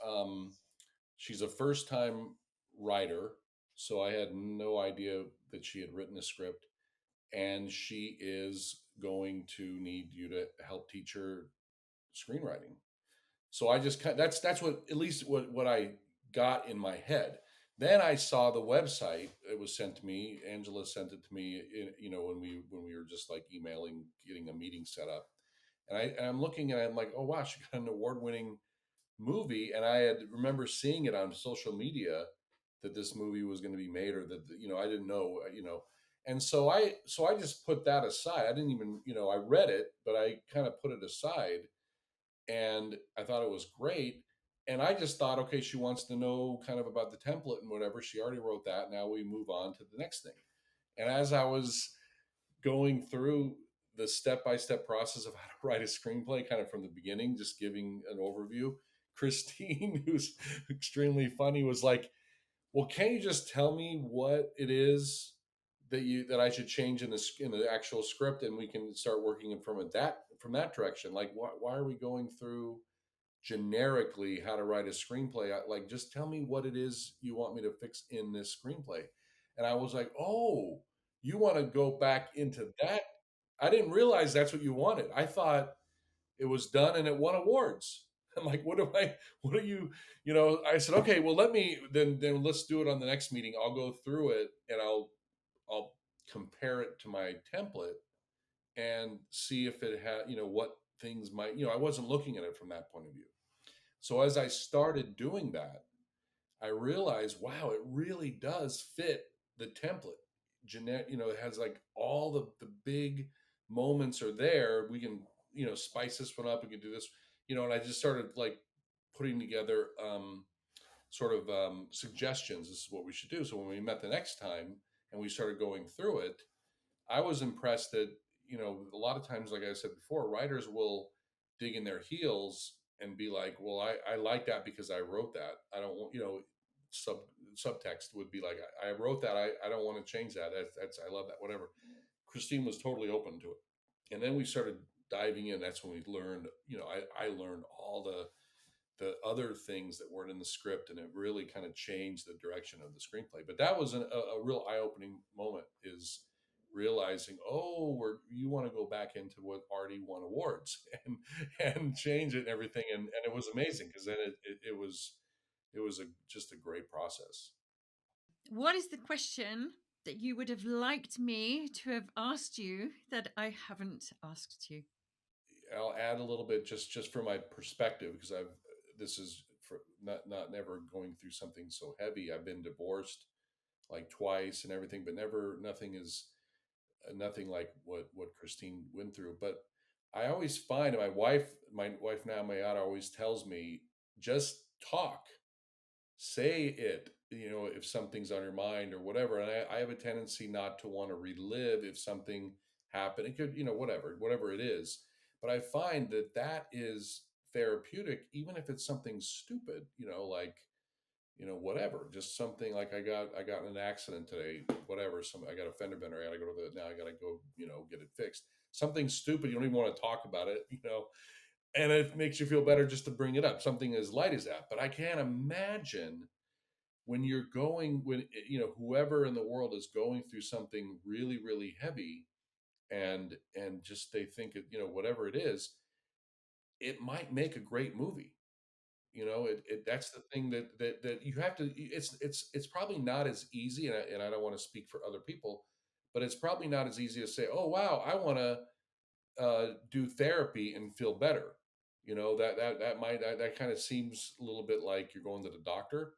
she's a first time writer, so I had no idea that she had written a script, and she is going to need you to help teach her screenwriting. So I just that's what, at least what I got in my head. Then I saw the website. It was sent to me. Angela sent it to me. When we were just like emailing, getting a meeting set up, and I'm looking and I'm like, oh wow, she got an award winning movie, and I had remember seeing it on social media that this movie was going to be made, or that I didn't know, and so I just put that aside. I didn't even, I read it, but I kind of put it aside, and I thought it was great. And I just thought, okay, she wants to know kind of about the template and whatever. She already wrote that. Now we move on to the next thing. And as I was going through the step by step process of how to write a screenplay, kind of from the beginning, just giving an overview, Christine, who's extremely funny, was like, well, can't you just tell me what it is that I should change in the actual script, and we can start working from that direction? Like, why are we going through generically how to write a screenplay? Like, just tell me what it is you want me to fix in this screenplay. And I was like, oh, you want to go back into that? I didn't realize that's what you wanted. I thought it was done and it won awards. I'm like, what are you, I said, okay, well, then let's do it on the next meeting. I'll go through it and I'll compare it to my template and see if it had, what things might, I wasn't looking at it from that point of view. So as I started doing that, I realized, wow, it really does fit the template. Jeanette, it has like all the big moments are there. We can, spice this one up. We can do this, and I just started like putting together sort of suggestions. This is what we should do. So when we met the next time and we started going through it, I was impressed that, a lot of times, like I said before, writers will dig in their heels and be like, well, I like that because I wrote that. I don't want, sub subtext would be like, I wrote that. I don't want to change that. I love that, whatever. Christine was totally open to it. And then we started diving in. That's when we learned, I learned all the the other things that weren't in the script, and it really kind of changed the direction of the screenplay. But that was a real eye-opening moment, is realizing, oh, you want to go back into what already won awards and change it and everything, and it was amazing because then it was just a great process. What is the question that you would have liked me to have asked you that I haven't asked you? I'll add a little bit just from my perspective, because I've this is for not never going through something so heavy. I've been divorced like twice and everything, but never nothing is nothing like what Christine went through. But I always find my wife now, Mayada, always tells me, just talk, say it. If something's on your mind or whatever. And I have a tendency not to want to relive if something happened. It could, whatever it is. But I find that is therapeutic, even if it's something stupid. Like whatever, just something like I got in an accident today, whatever. I got a fender bender. I gotta go, get it fixed. Something stupid. You don't even want to talk about it. And it makes you feel better just to bring it up. Something as light as that. But I can't imagine when whoever in the world is going through something really, really heavy, and just they think it, whatever it is, it might make a great movie. That's the thing that you have to. It's probably not as easy, and I don't want to speak for other people, but it's probably not as easy to say, oh wow, I want to do therapy and feel better. That kind of seems a little bit like you're going to the doctor.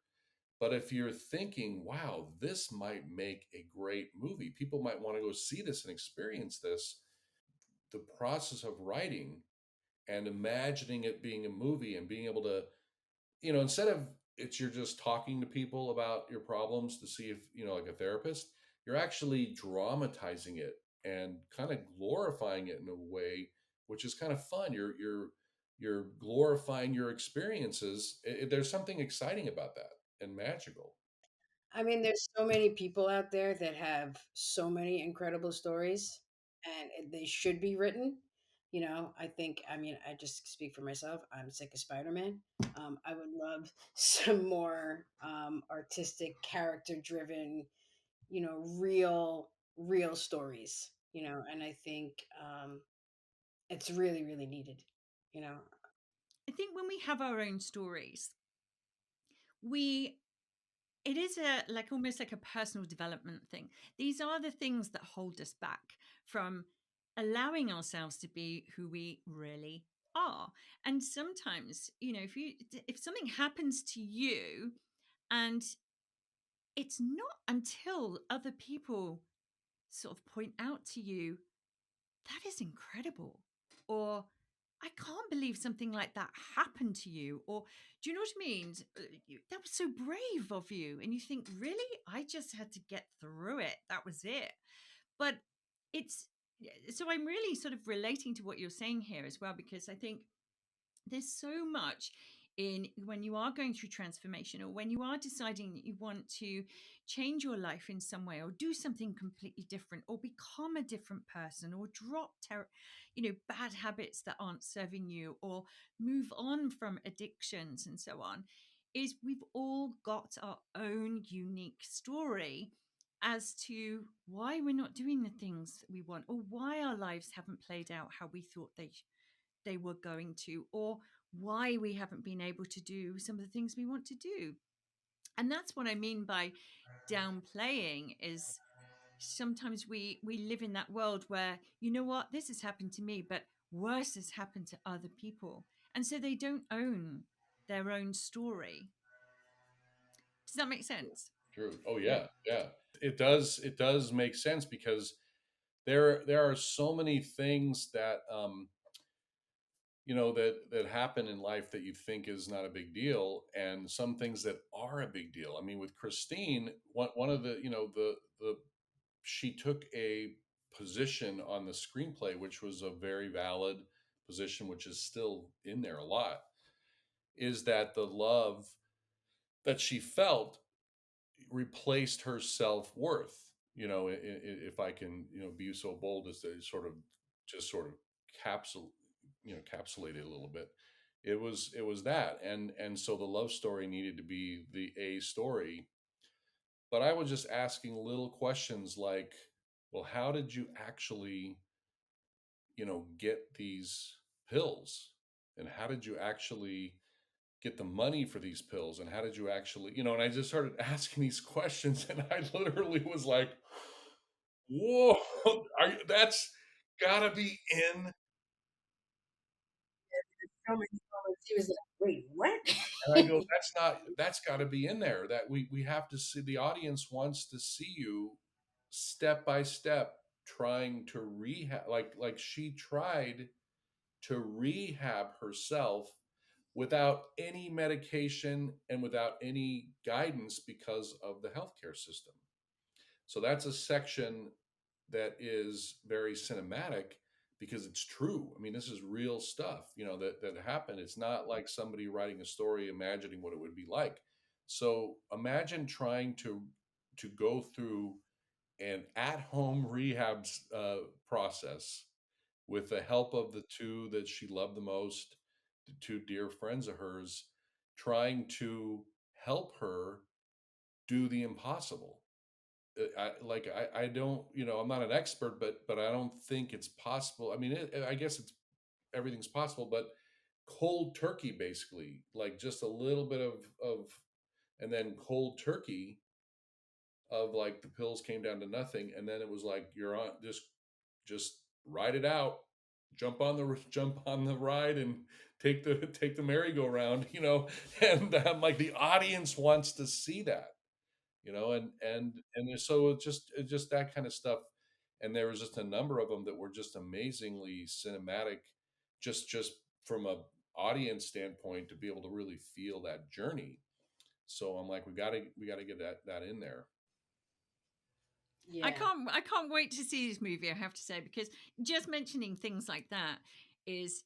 But if you're thinking, wow, this might make a great movie, people might want to go see this and experience this, the process of writing and imagining it being a movie and being able to, instead of you're just talking to people about your problems to see if, like a therapist, you're actually dramatizing it and kind of glorifying it in a way, which is kind of fun. You're glorifying your experiences. There's something exciting about that and magical. I mean, there's so many people out there that have so many incredible stories, and they should be written. I think, I mean, I just speak for myself. I'm sick of Spider-Man. I would love some more artistic, character-driven, real stories. And I think it's really, really needed. You know, I think when we have our own stories, we it is a like almost like a personal development thing. These are the things that hold us back from allowing ourselves to be who we really are. And sometimes, if something happens to you and it's not until other people sort of point out to you, that is incredible. Or I can't believe something like that happened to you. Or do you know what I mean? That was so brave of you. And you think, really? I just had to get through it. That was it. But it's so I'm really sort of relating to what you're saying here as well, because I think there's so much in when you are going through transformation, or when you are deciding that you want to change your life in some way, or do something completely different, or become a different person, or drop bad habits that aren't serving you, or move on from addictions and so on, is we've all got our own unique story as to why we're not doing the things that we want, or why our lives haven't played out how we thought they were going to, or why we haven't been able to do some of the things we want to do. And that's what I mean by downplaying, is sometimes we live in that world where, you know what, this has happened to me, but worse has happened to other people. And so they don't own their own story. Does that make sense? True. Oh Yeah. yeah, yeah. It does make sense, because there are so many things that that happen in life that you think is not a big deal, and some things that are a big deal. I mean, with Christine, one of the the she took a position on the screenplay, which was a very valid position, which is still in there a lot, is that the love that she felt replaced her self-worth. If I can, be so bold as to sort of capsule, capsulate it a little bit. It was that, and so the love story needed to be the A story. But I was just asking little questions like, well, how did you actually, get these pills? And how did you actually get the money for these pills? And how did you actually, and I just started asking these questions, and I literally was like, whoa, that's gotta be in. So many moments he was like, wait, what? And I go, that's got to be in there. That we have to see, the audience wants to see you step by step trying to rehab, like she tried to rehab herself without any medication and without any guidance because of the healthcare system. So that's a section that is very cinematic because it's true. I mean, this is real stuff, that happened. It's not like somebody writing a story imagining what it would be like. So imagine trying to go through an at-home rehab process with the help of the two that she loved the most, the two dear friends of hers, trying to help her do the impossible. I don't, I'm not an expert, but I don't think it's possible. I mean, I guess it's everything's possible, but cold turkey, basically, like just a little bit of, and then cold turkey of like the pills came down to nothing, and then it was like you're on, just ride it out, jump on the ride, and take the merry-go-round, and like the audience wants to see that, and so it's just that kind of stuff. And there was just a number of them that were just amazingly cinematic, just from a audience standpoint, to be able to really feel that journey. So I'm like, we gotta get that in there. Yeah. I can't wait to see this movie, I have to say, because just mentioning things like that is,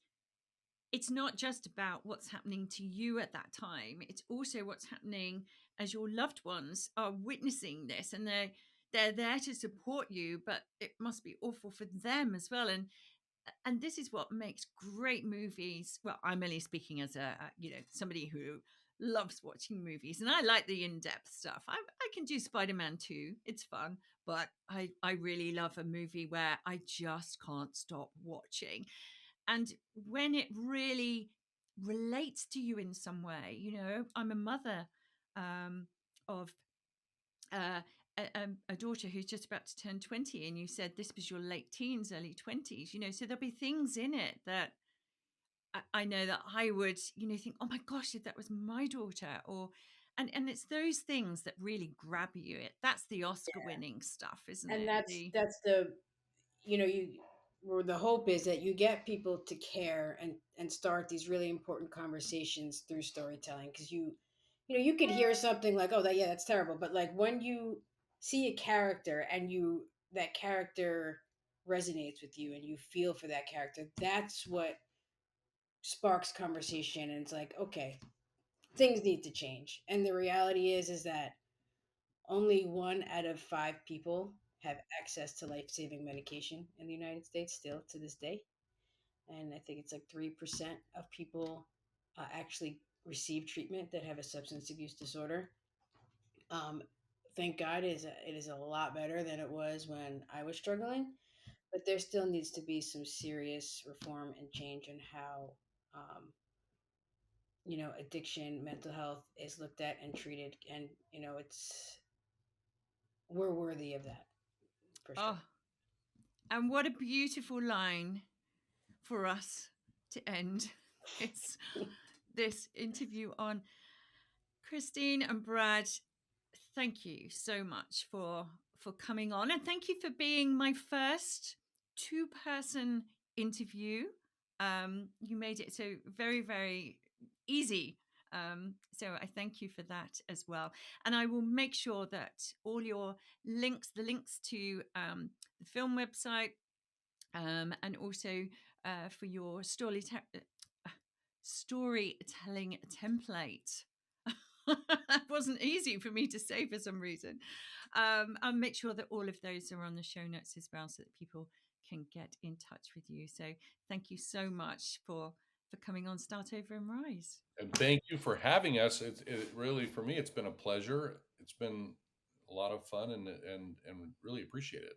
it's not just about what's happening to you at that time, it's also what's happening as your loved ones are witnessing this, and they're there to support you, but it must be awful for them as well. And this is what makes great movies. Well, I'm only speaking as somebody who loves watching movies, and I like the in-depth stuff. I can do Spider-Man 2, it's fun, but I really love a movie where I just can't stop watching. And when it really relates to you in some way, I'm a mother, of uh, a daughter who's just about to turn 20, and you said this was your late teens, early 20s, so there'll be things in it that I know that I would, think, oh my gosh, if that was my daughter, or and it's those things that really grab you. That's the Oscar winning stuff, isn't And it? that's the, you, where the hope is that you get people to care and start these really important conversations through storytelling, because you could hear something like, oh, that's terrible, but like when you see a character and that character resonates with you and you feel for that character, that's what sparks conversation, and it's like, okay, things need to change. And the reality is that only 1 out of 5 people have access to life-saving medication in the United States still to this day. And I think it's like 3% of people actually receive treatment that have a substance abuse disorder. Um, thank God it is a lot better than it was when I was struggling, but there still needs to be some serious reform and change in how addiction, mental health is looked at and treated, and we're worthy of that for sure. Oh, and what a beautiful line for us to end this interview on. Christine and Brad, thank you so much for coming on, and thank you for being my first two-person interview. You made it so very, very easy. So I thank you for that as well. And I will make sure that all your links, the links to the film website, and also for your storytelling template. That wasn't easy for me to say for some reason. I'll make sure that all of those are on the show notes as well, so that people can get in touch with you. So thank you so much for for coming on Start Over and Rise. And thank you for having us. It really, for me, it's been a pleasure. It's been a lot of fun, and really appreciate it.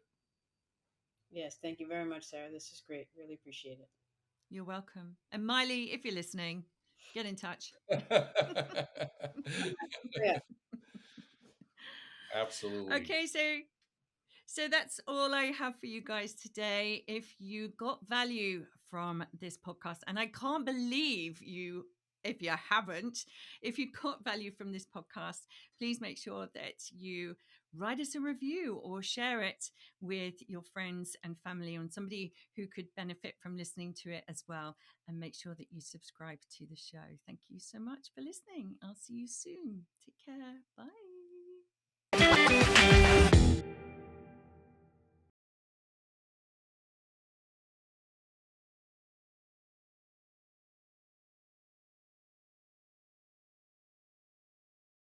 Yes, thank you very much, Sarah. This is great. Really appreciate it. You're welcome. And Miley, if you're listening, get in touch. Yeah. Absolutely. Okay, so that's all I have for you guys today. If you got value from this podcast, and I can't believe you, if you haven't, if you got value from this podcast, please make sure that you write us a review or share it with your friends and family, and somebody who could benefit from listening to it as well. And make sure that you subscribe to the show. Thank you so much for listening. I'll see you soon. Take care. Bye.